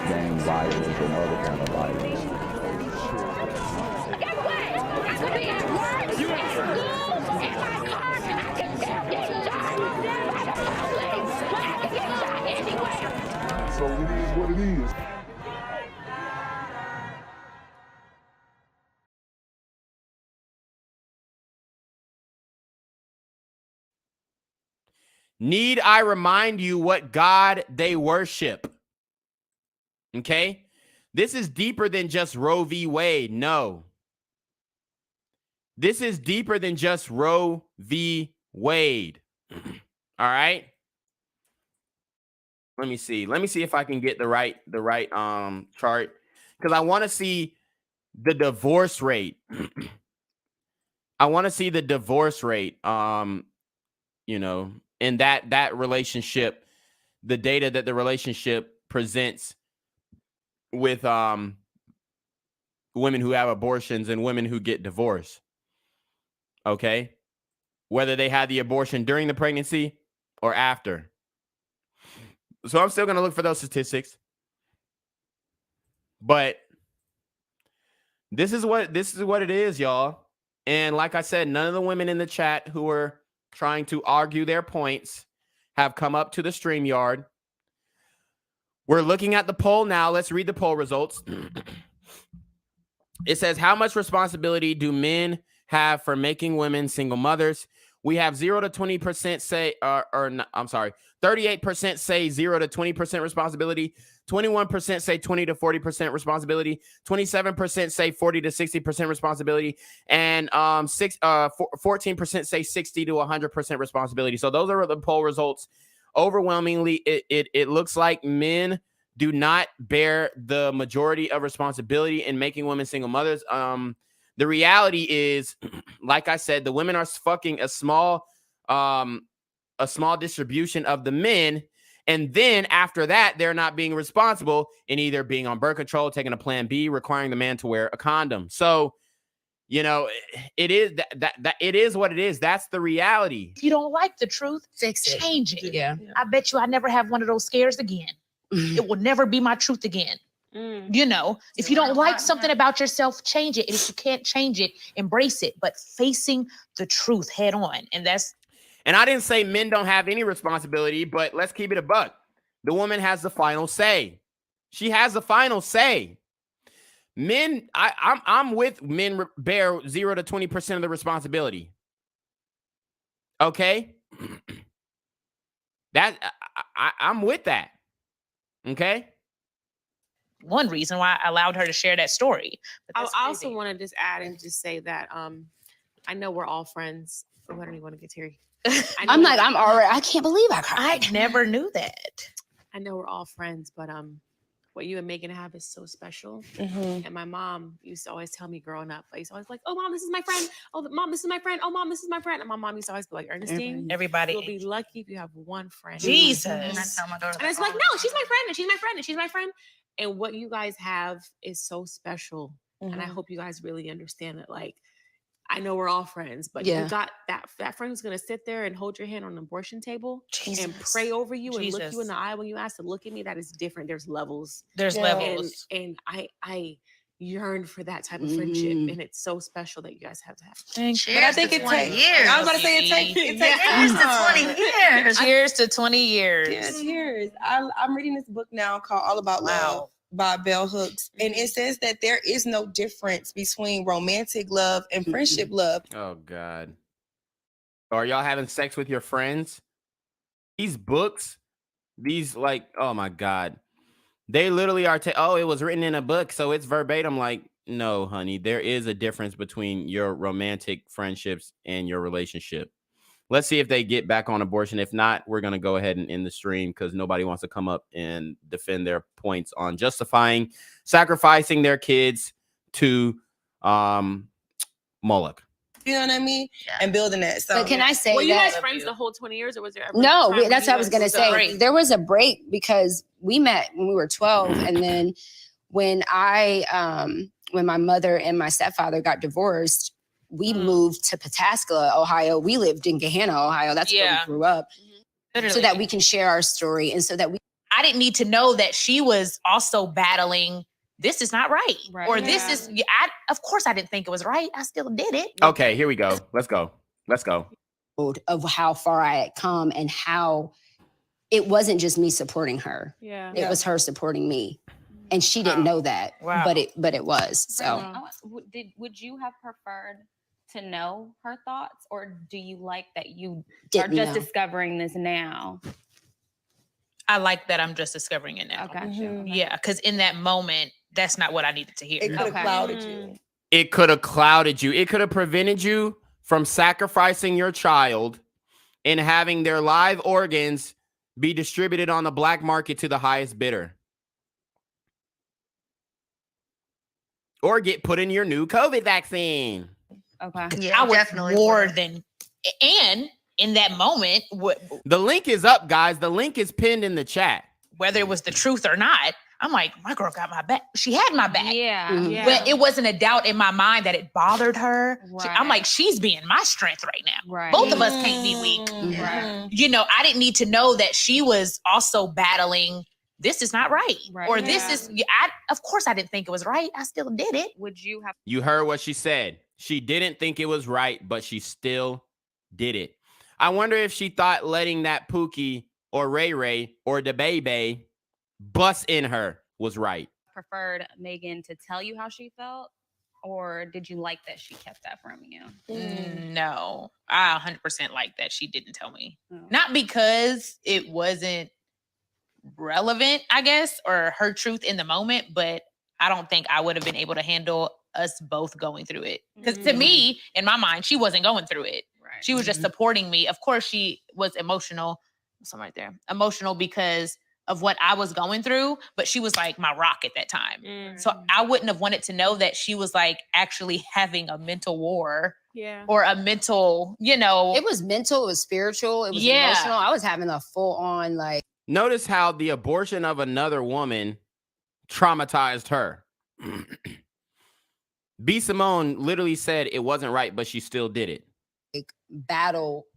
gang violence and other kind of violence. Get away! I could be at work, at school, in my car, I can still get shot by the police, but I can get shot anywhere. So it is what it is. Need I remind you what God they worship? Okay? This is deeper than just Roe v. Wade. No. This is deeper than just Roe v. Wade. All right? Let me see. Let me see if I can get the right chart, because I want to see the divorce rate. I want to see the divorce rate. In that relationship, the data that the relationship presents with women who have abortions and women who get divorced. Okay? Whether they had the abortion during the pregnancy or after. So I'm still going to look for those statistics. But this is what it is, y'all. And like I said, none of the women in the chat who are trying to argue their points have come up to the StreamYard. We're looking at the poll now. Let's read the poll results. It says, how much responsibility do men have for making women single mothers? We have 0 to 20% say, 38% say 0 to 20% responsibility. 21% say 20 to 40% responsibility. 27% say 40 to 60% responsibility. And 14% say 60 to 100% responsibility. So those are the poll results. Overwhelmingly, it looks like men do not bear the majority of responsibility in making women single mothers. The reality is, like I said, the women are fucking a small distribution of the men. And then after that, they're not being responsible in either being on birth control, taking a plan B, requiring the man to wear a condom. So, it is that it is what it is. That's the reality. If you don't like the truth, fix it. Change it. Yeah. I bet you I never have one of those scares again. It will never be my truth again. If you don't like something about yourself, change it. And if you can't change it, embrace it. But facing the truth head on. And I didn't say men don't have any responsibility, but let's keep it a buck. The woman has the final say. She has the final say. Men, I'm with men bear 0 to 20% of the responsibility. Okay? I'm with that. Okay? One reason why I allowed her to share that story. I also want to just add and just say that I know we're all friends. Oh, I don't even want to get teary. I'm already, I can't believe I cried. I never knew that. I know we're all friends, but what you and Megan have is so special. Mm-hmm. And my mom used to always tell me growing up, I used to always like, oh, mom, this is my friend. Oh, mom, this is my friend. Oh, mom, this is my friend. And my mom used to always be like, Ernestine, everybody, you'll be lucky if you have one friend. Jesus. And I tell my daughter, and it's like, no, she's my friend, and she's my friend, and she's my friend. And what you guys have is so special. Mm-hmm. And I hope you guys really understand that, like, I know we're all friends, but you got that friend who's going to sit there and hold your hand on an abortion table and pray over you and look you in the eye when you ask to look at me. That is different. There's levels. Levels. And I yearn for that type of friendship. And it's so special that you guys have that. Thank you. But I think it takes years. I was about to say it takes Cheers to 20 years. Cheers to 20 years. Yeah, cheers. I'm reading this book now called All About Love by Bell Hooks. And it says that there is no difference between romantic love and friendship love. Oh, God. Are y'all having sex with your friends? These books, oh, my God. They literally are, it was written in a book, so it's verbatim. Like, no, honey, there is a difference between your romantic friendships and your relationship. Let's see if they get back on abortion. If not, we're going to go ahead and end the stream because nobody wants to come up and defend their points on justifying sacrificing their kids to Moloch. You know what I mean? Yeah. And building that. So, but can I say, were you guys friends the whole 20 years, or was there ever no? That's what I was going to say. There was a break because we met when we were 12, and then when my mother and my stepfather got divorced, we moved to Pataskala, Ohio. We lived in Gahanna, Ohio. That's where we grew up. So that we can share our story and so that I didn't need to know that she was also battling, this is not right. Or this is, of course I didn't think it was right. I still did it. Okay, here we go. Let's go. Of how far I had come and how it wasn't just me supporting her. It was her supporting me. And she didn't know that, but it was. So would you have preferred to know her thoughts, or do you like that you Didn't are just know. discovering this now? I like that I'm just discovering it now. Okay. Yeah, because in that moment, that's not what I needed to hear. It could have clouded you. It could have clouded you. It could have prevented you from sacrificing your child and having their live organs be distributed on the black market to the highest bidder. Or get put in your new COVID vaccine. Okay. I was more than, and in that moment, the link is up, guys. The link is pinned in the chat. Whether it was the truth or not, I'm like, my girl got my back. She had my back. Yeah. But it wasn't a doubt in my mind that it bothered her. I'm like, she's being my strength right now. Right. Both of us can't be weak. Right. You know, I didn't need to know that she was also battling, this is not right. Or this is, of course I didn't think it was right. I still did it. Would you have? You heard what she said. She didn't think it was right, but she still did it. I wonder if she thought letting that Pookie or Ray Ray or the baby bust in her was right. Preferred Megan to tell you how she felt, or did you like that she kept that from you? No, I 100% like that she didn't tell me. Not because it wasn't relevant, I guess, or her truth in the moment, but I don't think I would have been able to handle us both going through it. Because to me, in my mind, she wasn't going through it. Right. She was just supporting me. Of course, she was emotional. Something right there. Emotional because of what I was going through, but she was like my rock at that time. So I wouldn't have wanted to know that she was like actually having a mental war. Or a mental, you know. It was mental, it was spiritual, it was emotional. I was having a full on like. Notice how the abortion of another woman traumatized her. B. Simone literally said it wasn't right, but she still did it. Like, battle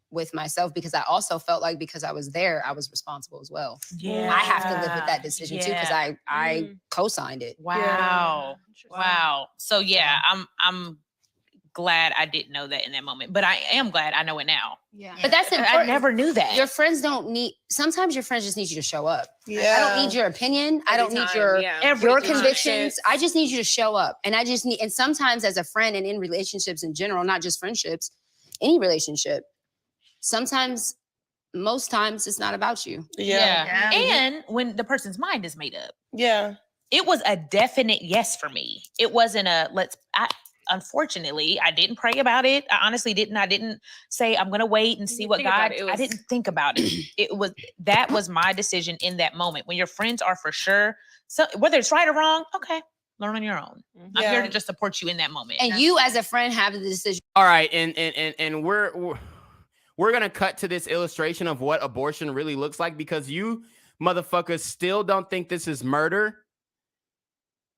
with myself because I also felt like because I was there, I was responsible as well. I have to live with that decision too because I co-signed it. Wow. Wow. So yeah, I'm glad I didn't know that in that moment, but I am glad I know it now. Yeah. But that's important. I never knew that. Your friends don't need, sometimes your friends just need you to show up. Yeah. I don't need your opinion. I don't need your convictions. I just need you to show up. And I just need, and sometimes as a friend and in relationships in general, not just friendships, any relationship, sometimes, most times it's not about you. Yeah. And when the person's mind is made up. Yeah. It was a definite yes for me. It wasn't a unfortunately, I didn't pray about it. I honestly didn't. I didn't say, I'm going to wait and see what God, I didn't think about it. That was my decision in that moment. When your friends are for sure, so whether it's right or wrong, okay, learn on your own. I'm here to just support you in that moment. And you as a friend have the decision. All right. And we're going to cut to this illustration of what abortion really looks like because you motherfuckers still don't think this is murder.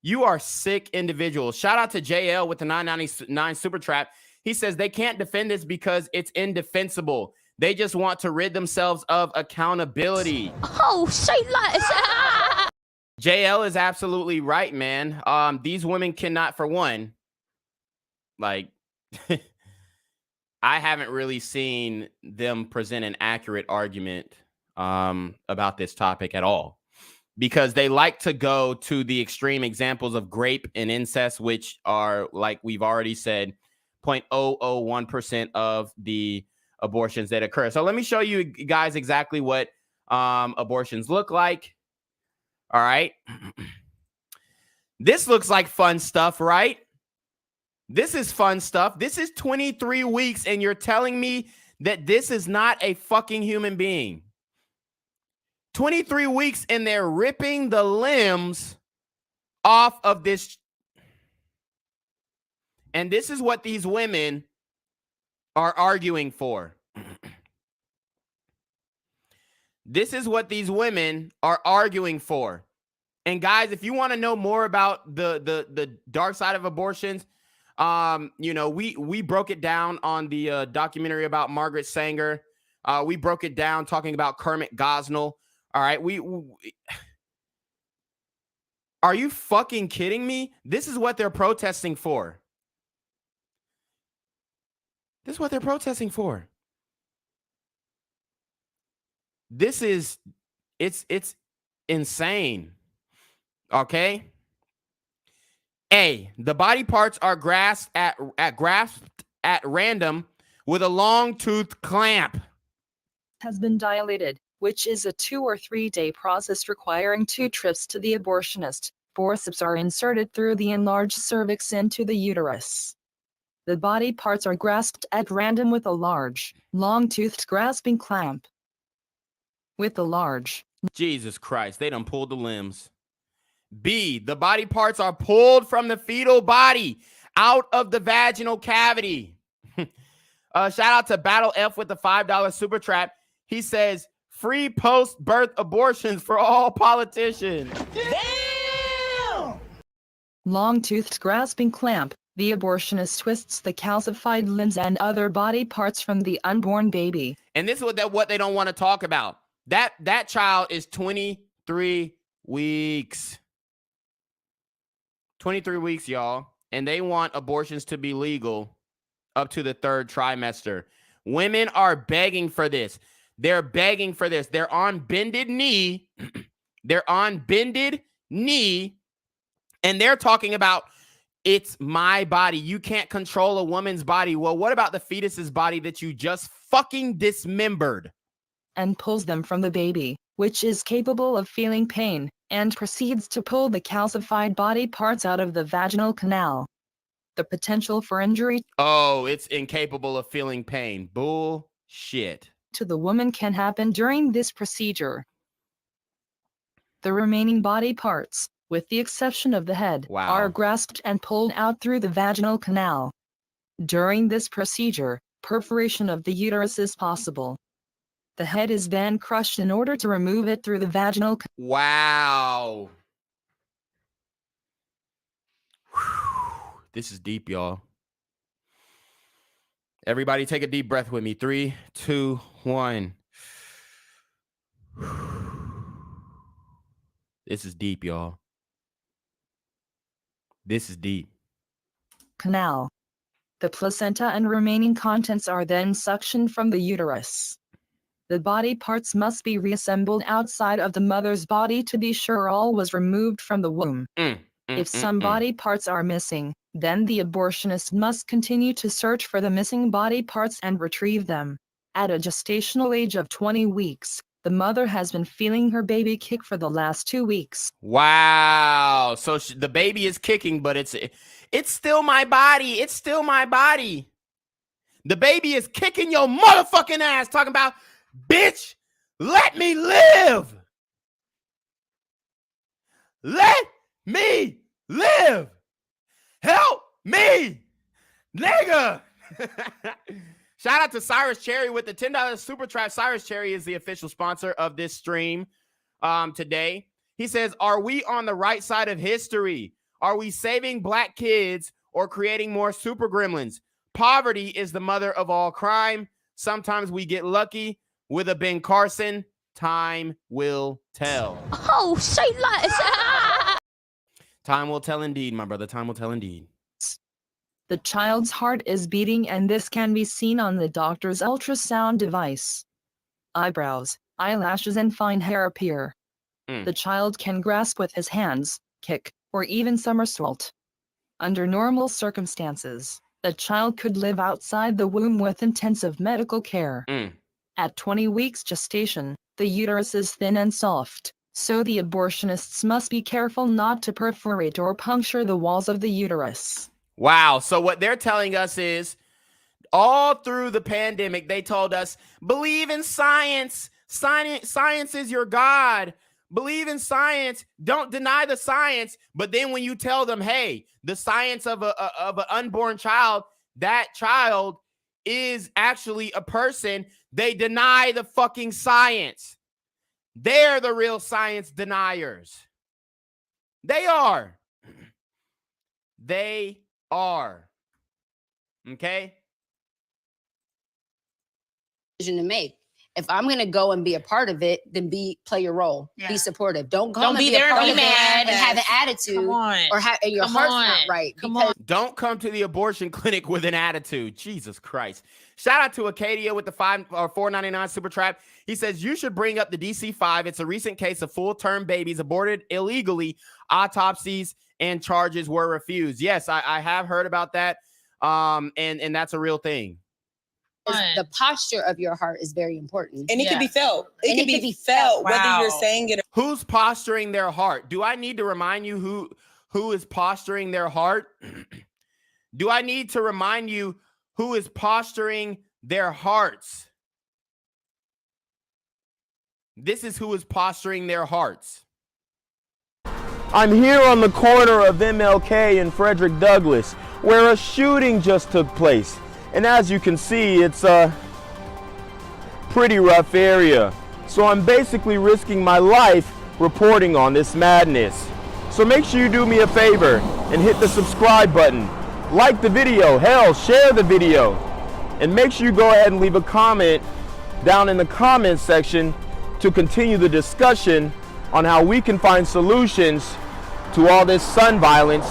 You are sick individuals. Shout out to JL with the 999 super trap. He says they can't defend this because it's indefensible. They just want to rid themselves of accountability. Oh, say less. JL is absolutely right, man. These women cannot, for one, like, I haven't really seen them present an accurate argument about this topic at all. Because they like to go to the extreme examples of rape and incest, which are, like we've already said, 0.001% of the abortions that occur. So let me show you guys exactly what abortions look like. All right. This looks like fun stuff, right? This is fun stuff. This is 23 weeks, and you're telling me that this is not a fucking human being. 23 weeks and they're ripping the limbs off of this. And this is what these women are arguing for. This is what these women are arguing for. And guys, if you want to know more about the dark side of abortions, you know, we broke it down on the documentary about Margaret Sanger. We broke it down talking about Kermit Gosnell. All right, are you fucking kidding me? This is what they're protesting for. This is what they're protesting for. This is, it's insane. Okay. A, the body parts are grasped at random with a long tooth clamp. Has been dilated, which is a 2 or 3 day process requiring 2 trips to the abortionist. Forceps are inserted through the enlarged cervix into the uterus. The body parts are grasped at random with a large, long-toothed grasping clamp. With a large. Jesus Christ, they done pulled the limbs. B, the body parts are pulled from the fetal body out of the vaginal cavity. Shout out to Battle F with the $5 super trap. He says, free post-birth abortions for all politicians. Damn! Long-toothed grasping clamp. The abortionist twists the calcified limbs and other body parts from the unborn baby. And this is what they don't want to talk about. That child is 23 weeks. 23 weeks, y'all. And they want abortions to be legal up to the 3rd trimester. Women are begging for this. They're begging for this. They're on bended knee. They're on bended knee. And they're talking about, it's my body. You can't control a woman's body. Well, what about the fetus's body that you just fucking dismembered? And pulls them from the baby, which is capable of feeling pain, and proceeds to pull the calcified body parts out of the vaginal canal. The potential for injury. Oh, it's incapable of feeling pain. Bullshit. To the woman can happen during this procedure. The remaining body parts, with the exception of the head, are grasped and pulled out through the vaginal canal. During this procedure, perforation of the uterus is possible. The head is then crushed in order to remove it through the vaginal canal. Wow. This is deep, y'all. Everybody take a deep breath with me. 3, 2, 1. This is deep, y'all. This is deep. Canal. The placenta and remaining contents are then suctioned from the uterus. The body parts must be reassembled outside of the mother's body to be sure all was removed from the womb. If some body parts are missing, then the abortionist must continue to search for the missing body parts and retrieve them. At a gestational age of 20 weeks, the mother has been feeling her baby kick for the last 2 weeks. Wow. So the baby is kicking, but it's still my body. It's still my body. The baby is kicking your motherfucking ass, talking about, bitch, let me live. Let me live. Help me, nigga. Shout out to Cyrus Cherry with the $10 super trap. Cyrus Cherry is the official sponsor of this stream today. He says, are we on the right side of history? Are we saving black kids or creating more super gremlins? Poverty is the mother of all crime. Sometimes we get lucky with a Ben Carson. Time will tell. Oh, say like Time will tell indeed, my brother. Time will tell indeed. The child's heart is beating, and this can be seen on the doctor's ultrasound device. Eyebrows, eyelashes, and fine hair appear. The child can grasp with his hands, kick, or even somersault. Under normal circumstances, the child could live outside the womb with intensive medical care. At 20 weeks gestation, the uterus is thin and soft, so the abortionists must be careful not to perforate or puncture the walls of the uterus. Wow. So what they're telling us is, all through the pandemic, they told us, believe in science. Science is your God. Believe in science. Don't deny the science. But then when you tell them, hey, the science of an unborn child, that child is actually a person, they deny the fucking science. They're the real science deniers. They are. They are. Okay? To make. If I'm gonna go and be a part of it, then play your role. Yeah. Be supportive. Don't go Don't and be be a there part and of be it mad. and have an attitude Come on. or and your Come heart's on. not right. Come because on. Don't come to the abortion clinic with an attitude. Jesus Christ. Shout out to Acadia with the $4.99 super trap. He says you should bring up the DC-5. It's a recent case of full-term babies aborted illegally. Autopsies and charges were refused. Yes, I have heard about that. And that's a real thing. the posture of your heart is very important. And it can be felt. It can be felt, whether you're saying it. Who's posturing their heart? Do I need to remind you who is posturing their heart? Do I need to remind you who is posturing their hearts? This is who is posturing their hearts. I'm here on the corner of MLK and Frederick Douglass, where a shooting just took place. And as you can see, it's a pretty rough area. So I'm basically risking my life reporting on this madness. So make sure you do me a favor and hit the subscribe button. Like the video, hell, share the video. And make sure you go ahead and leave a comment down in the comments section to continue the discussion on how we can find solutions to all this son violence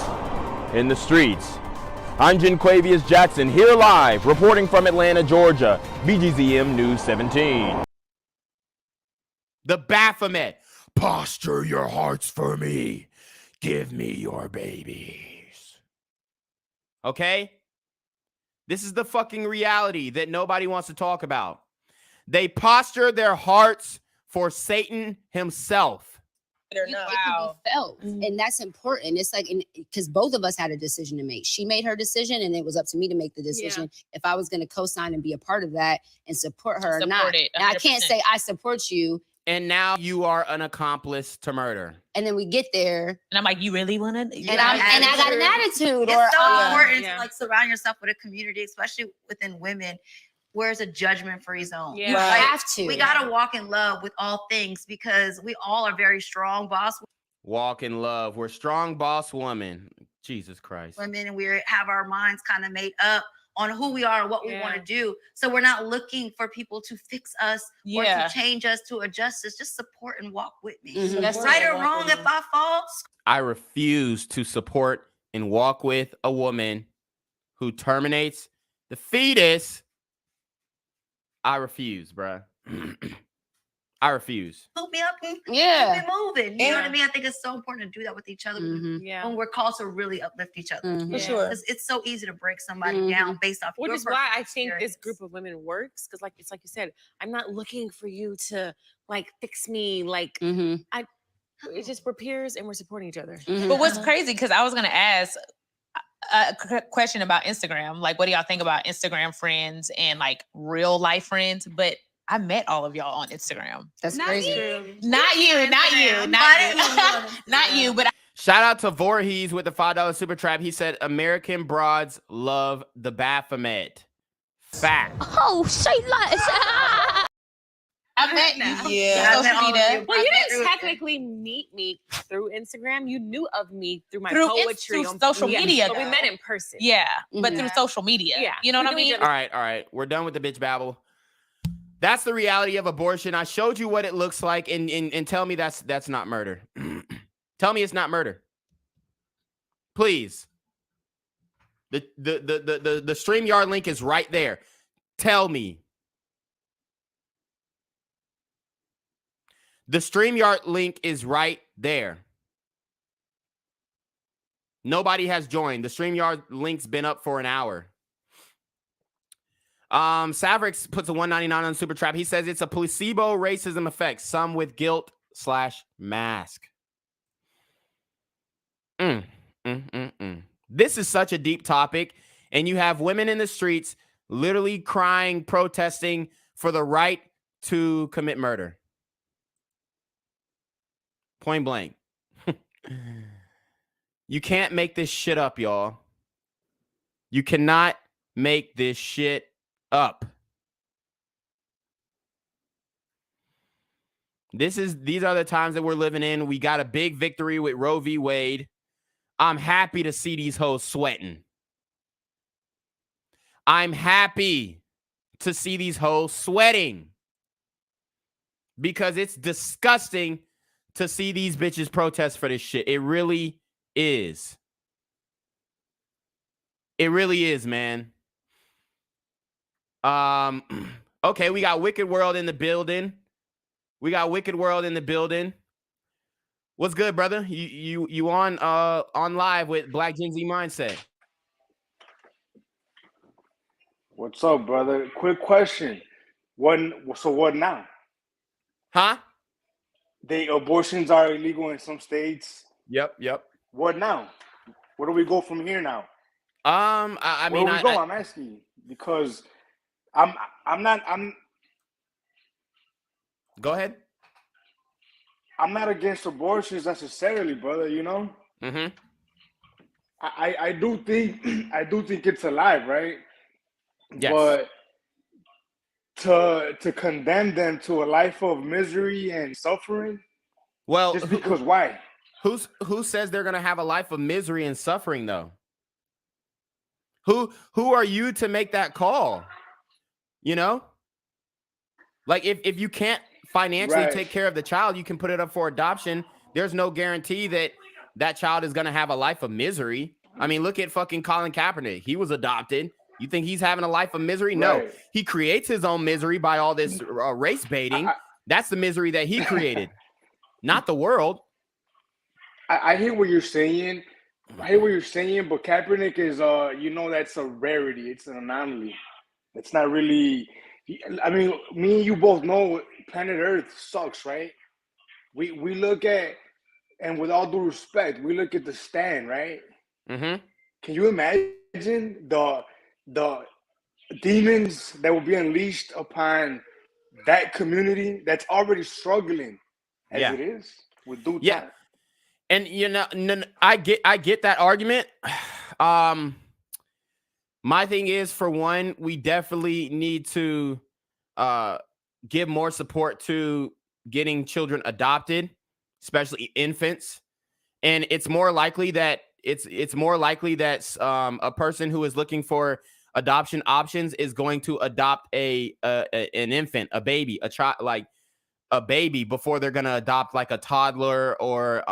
in the streets. I'm Jenquavius Jackson, here live, reporting from Atlanta, Georgia, BGZM News 17. The Baphomet. Posture your hearts for me. Give me your babies. Okay? This is the fucking reality that nobody wants to talk about. They posture their hearts for Satan himself. It can be felt, and that's important. It's like, because both of us had a decision to make. She made her decision, and it was up to me to make the decision if I was going to co-sign and be a part of that and support her or not. Now, I can't say I support you. And now you are an accomplice to murder. And then we get there, and I'm like, you really want to? And I got an attitude. It's so important to like surround yourself with a community, especially within women, where it's a judgment-free zone. You have to. We gotta walk in love with all things because we all are very strong boss Walk in love. We're strong boss women. Jesus Christ. women, and we have our minds kind of made up on who we are and what we want to do. So we're not looking for people to fix us or to change us, to adjust us. Just support and walk with me. That's right or wrong if I fall. I refuse to support and walk with a woman who terminates the fetus. I refuse, bruh. I refuse. Hook me up and keep it moving. You know what I mean? I think it's so important to do that with each other when we're called to really uplift each other. For sure. Because it's so easy to break somebody down based off Which your is why I personal think this experience. group of women works. Because it's like you said, I'm not looking for you to like fix me. Like it's just we're peers and we're supporting each other. But what's crazy, because I was going to ask a question about Instagram. Like, what do y'all think about Instagram friends and like real life friends? But I met all of y'all on Instagram. That's crazy. Not you. Not you, but Shout out to Voorhees with the $5 super trap. He said, American broads love the Baphomet. Fact. Oh, say like I met you. I met all of you. Well, you I met didn't you. technically meet me through Instagram. You knew of me through my Through poetry on social media, But we though. met in person. Yeah, but through social media. Yeah. You know what I We knew mean? each All right. We're done with the bitch babble. That's the reality of abortion. I showed you what it looks like, and tell me that's not murder. Tell me it's not murder. Please. The StreamYard link is right there. Tell me. The StreamYard link is right there. Nobody has joined. The StreamYard link's been up for an hour. Savrix puts a $1.99 on Super Trap. He says it's a placebo racism effect, some with guilt/mask. This is such a deep topic, and you have women in the streets literally crying, protesting for the right to commit murder. Point blank. You can't make this shit up, y'all. You cannot make this shit up. These are the times that we're living in. We got a big victory with Roe v. Wade. I'm happy to see these hoes sweating. I'm happy to see these hoes sweating. because it's disgusting to see these bitches protest for this shit. It really is. It really is, man. Okay, we got Wicked World in the building. What's good, brother? You on live with Black Gen Z Mindset. What's up, brother? Quick question. So what now? Huh? Abortions are illegal in some states. Yep. What now? Where do we go from here now? I mean, where do we go? I'm asking you because I'm Go ahead. I'm not against abortions necessarily, brother. You know. Mm-hmm. I do think it's alive, right? Yes. But to condemn them to a life of misery and suffering, well, just because why? Who says they're gonna have a life of misery and suffering though? Who are you to make that call? You know, like if you can't financially take care of the child, you can put it up for adoption. There's no guarantee that that child is gonna have a life of misery. I mean, look at fucking Colin Kaepernick. He was adopted. You think he's having a life of misery? No, he creates his own misery by all this race baiting. That's the misery that he created, not the world. I hear what you're saying. But Kaepernick is, that's a rarity. It's an anomaly. It's not really. I mean, me and you both know planet Earth sucks, right? We look at, and with all due respect, we look at the stand, right? Mm-hmm. Can you imagine the demons that will be unleashed upon that community that's already struggling as it is with due time? And I get that argument. My thing is, for one, we definitely need to give more support to getting children adopted, especially infants. And it's more likely that a person who is looking for adoption options is going to adopt an infant, a baby, a child, like a baby, before they're going to adopt like a toddler or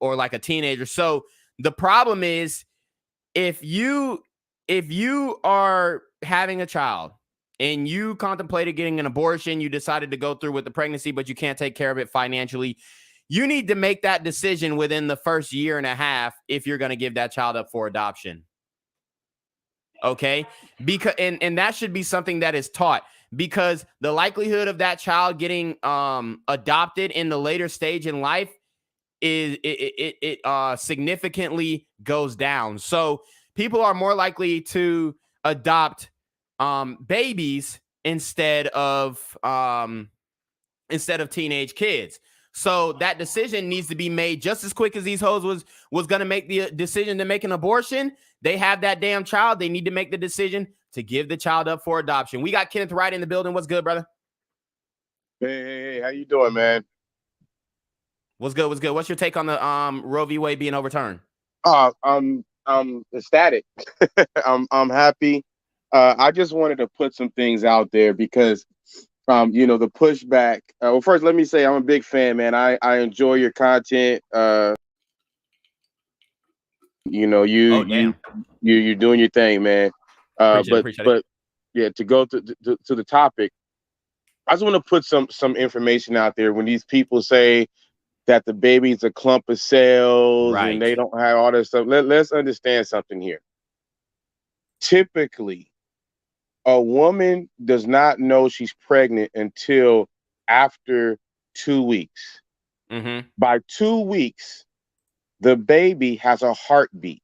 like a teenager. So the problem is, if you are having a child and you contemplated getting an abortion, you decided to go through with the pregnancy, but you can't take care of it financially, you need to make that decision within the first year and a half if you're going to give that child up for adoption. Okay? Because and that should be something that is taught, because the likelihood of that child getting adopted in the later stage in life is significantly goes down. So people are more likely to adopt babies instead of teenage kids. So that decision needs to be made just as quick as these hoes was going to make the decision to make an abortion. They have that damn child. They need to make the decision to give the child up for adoption. We got Kenneth Wright in the building. What's good, brother? Hey, how you doing, man? What's good? What's your take on the Roe v. Wade being overturned? I'm ecstatic. I'm happy. I just wanted to put some things out there because the pushback. Well, first, let me say I'm a big fan, man. I enjoy your content. You're doing your thing, man. Appreciate it. Yeah, to go to the topic, I just want to put some information out there. When these people say that the baby's a clump of cells and they don't have all this stuff, let's understand something here. Typically, a woman does not know she's pregnant until after 2 weeks. Mm-hmm. By 2 weeks, the baby has a heartbeat.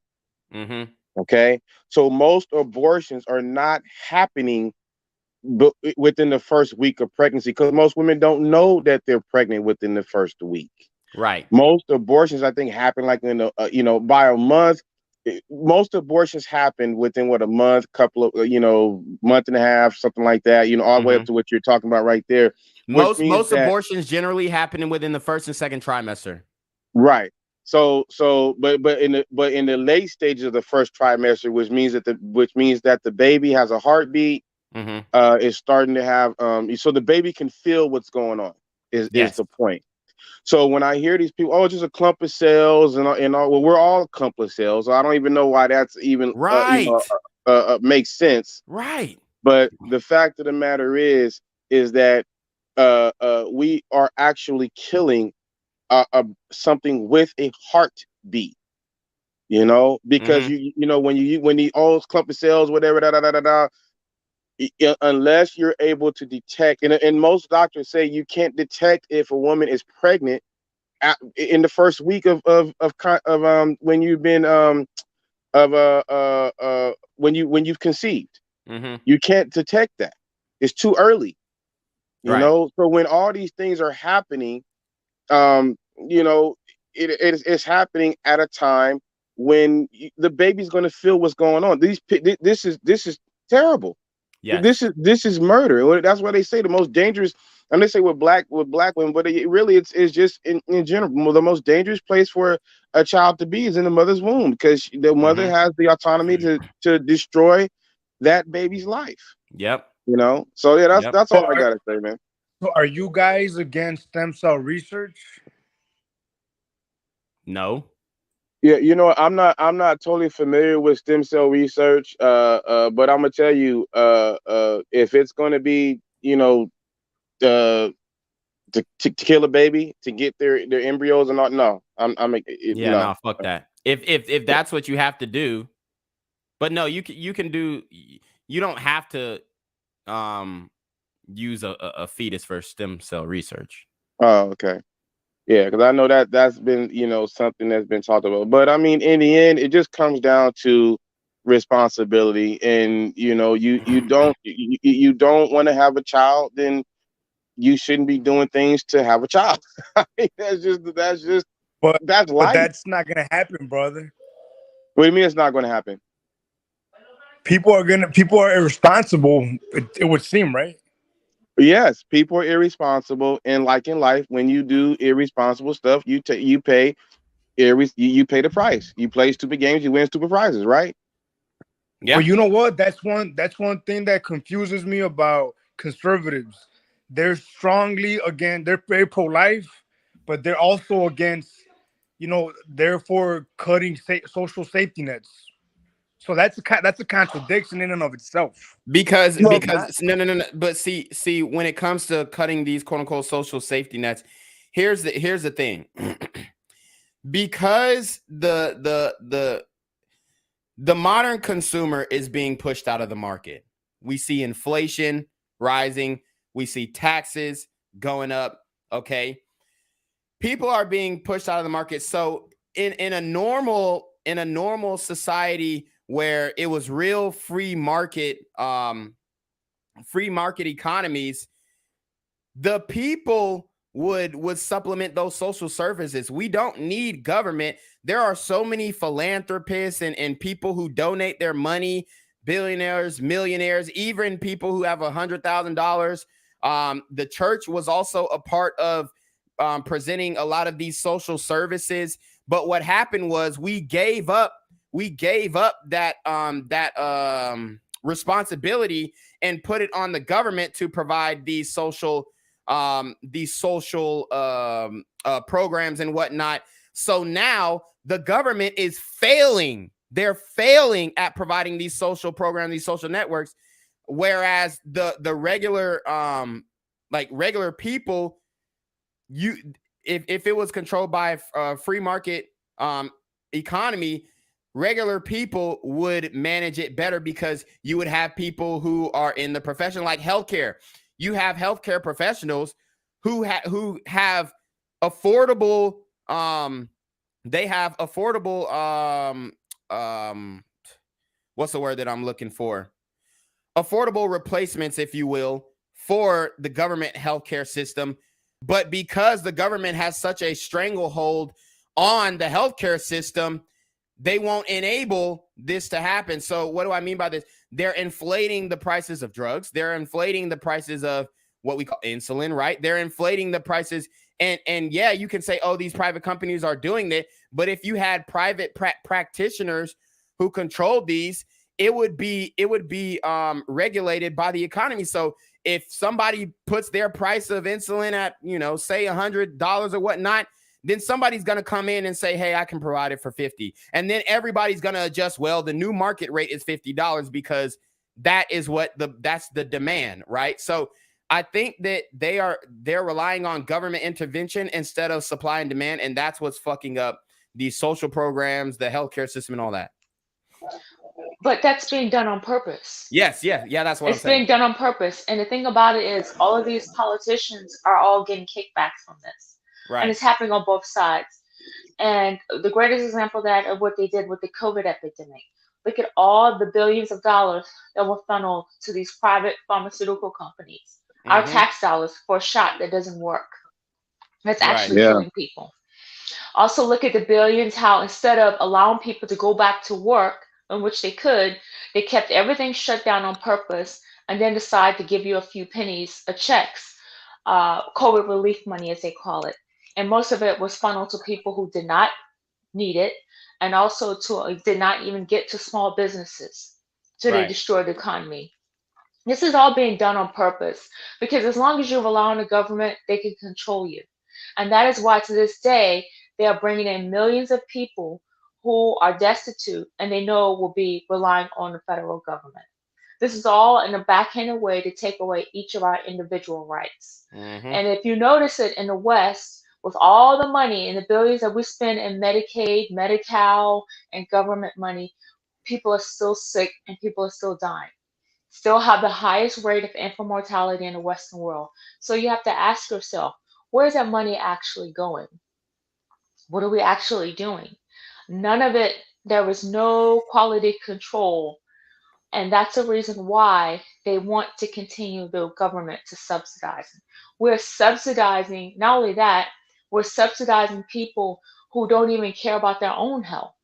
Mm-hmm. Okay, so most abortions are not happening within the first week of pregnancy, because most women don't know that they're pregnant within the first week. Right. Most abortions, I think, happen like in by a month. Most abortions happen within a month, couple of month and a half, something like that. All the way up to what you're talking about right there. Most abortions generally happen within the first and second trimester. Right. So, but in the late stages of the first trimester, which means that the baby has a heartbeat, is starting to have so the baby can feel what's going on is the point. So when I hear these people, oh, it's just a clump of cells and all, well, we're all a clump of cells. So I don't even know why that's even makes sense. Right. But the fact of the matter is that we are actually killing something with a heartbeat. You know, because you know when the old clump of cells, whatever, unless you're able to detect, and most doctors say you can't detect if a woman is pregnant in the first week of when you've been when you've conceived. You can't detect that. It's too early. You know, so when all these things are happening, you know, it's happening at a time when the baby's going to feel what's going on. This is terrible. Yeah, this is murder. That's why they say the most dangerous. And they say with black women, but it's just in general the most dangerous place for a child to be is in the mother's womb, because the mother has the autonomy to destroy that baby's life. Yep. You know. So yeah, that's all I gotta say, man. So are you guys against stem cell research? No. Yeah, you know, I'm not totally familiar with stem cell research, but I'm gonna tell you, if it's gonna be, you know, to kill a baby to get their embryos and all, no, no, fuck that. If that's what you have to do, but no, you can do. You don't have to use a fetus for stem cell research. Oh, okay. Yeah, because I know that's been, you know, something that's been talked about. But I mean, in the end, it just comes down to responsibility. And you know, you don't want to have a child, then you shouldn't be doing things to have a child. I mean, that's life. But that's not gonna happen, brother. What do you mean it's not gonna happen? People are irresponsible, it would seem, right? Yes, people are irresponsible, and like in life, when you do irresponsible stuff, you pay the price. You play stupid games, you win stupid prizes, right? Yeah. But you know what? That's one thing that confuses me about conservatives. They're they're very pro-life, but they're also against, you know, therefore cutting social safety nets. So that's a contradiction in and of itself. Because no. But see, when it comes to cutting these quote unquote social safety nets, here's the thing. Because the modern consumer is being pushed out of the market. We see inflation rising. We see taxes going up. Okay, people are being pushed out of the market. So in a normal society where it was real free market economies, the people would supplement those social services. We don't need government. There are so many philanthropists and people who donate their money, billionaires, millionaires, even people who have $100,000. The church was also a part of presenting a lot of these social services. But what happened was we gave up that responsibility and put it on the government to provide these social programs and whatnot. So now the government is failing. They're failing at providing these social programs, these social networks, whereas the regular regular people, if it was controlled by a free market economy, regular people would manage it better, because you would have people who are in the profession, like healthcare. You have healthcare professionals who have affordable what's the word that I'm looking for? Affordable replacements, if you will, for the government healthcare system. But because the government has such a stranglehold on the healthcare system, they won't enable this to happen. So what do I mean by this? They're inflating the prices of drugs. They're inflating the prices of what we call insulin, right? They're inflating the prices. And yeah, you can say, oh, these private companies are doing it. But if you had private practitioners who controlled these, it would be regulated by the economy. So if somebody puts their price of insulin at, you know, say $100 or whatnot, then somebody's going to come in and say, hey, I can provide it for $50. And then everybody's going to adjust. Well, the new market rate is $50 because that is that's the demand, right? So I think that they're relying on government intervention instead of supply and demand. And that's what's fucking up these social programs, the healthcare system and all that. But that's being done on purpose. Yes, that's what I'm saying. It's being done on purpose. And the thing about it is all of these politicians are all getting kickbacks from this. Right. And it's happening on both sides. And the greatest example of what they did with the COVID epidemic. Look at all the billions of dollars that were funneled to these private pharmaceutical companies. Our tax dollars for a shot that doesn't work. That's actually killing people. Also look at the billions, how instead of allowing people to go back to work, in which they could, they kept everything shut down on purpose and then decide to give you a few pennies, checks, COVID relief money, as they call it. And most of it was funneled to people who did not need it and also did not even get to small businesses. So they destroyed the economy. This is all being done on purpose because as long as you rely on the government, they can control you. And that is why to this day, they are bringing in millions of people who are destitute and they know will be relying on the federal government. This is all in a backhanded way to take away each of our individual rights. And if you notice it in the West, with all the money and the billions that we spend in Medicaid, Medi-Cal, and government money, people are still sick and people are still dying. Still have the highest rate of infant mortality in the Western world. So you have to ask yourself, where's that money actually going? What are we actually doing? None of it, there was no quality control. And that's the reason why they want to continue the government to subsidize. We're subsidizing, not only that, we're subsidizing people who don't even care about their own health.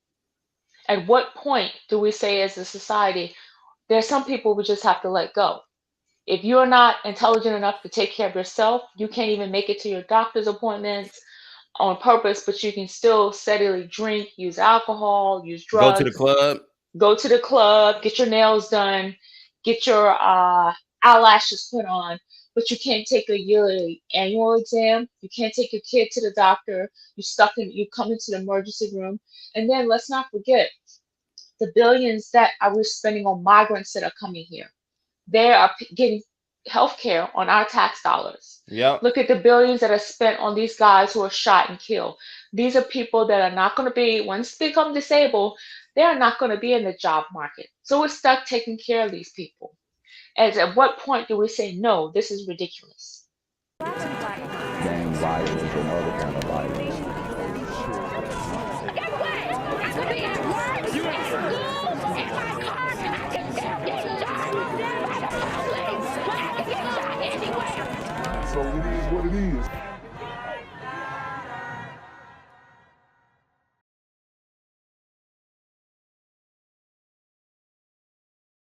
At what point do we say as a society, there's some people we just have to let go? If you're not intelligent enough to take care of yourself, you can't even make it to your doctor's appointments on purpose, but you can still steadily drink, use alcohol, use drugs. Go to the club, get your nails done, get your eyelashes put on, but you can't take a yearly annual exam. You can't take your kid to the doctor. You come into the emergency room. And then let's not forget the billions that we're spending on migrants that are coming here. They are getting healthcare on our tax dollars. Look at the billions that are spent on these guys who are shot and killed. These are people that are not going to be, once they become disabled, they are not going to be in the job market. So we're stuck taking care of these people. And at what point do we say, no, this is ridiculous? Gang violence and other kind of violence. Guess what? I could be at work, at school, in my car, and I can still get shot by the police. But I can get shot anywhere. So it is what it is.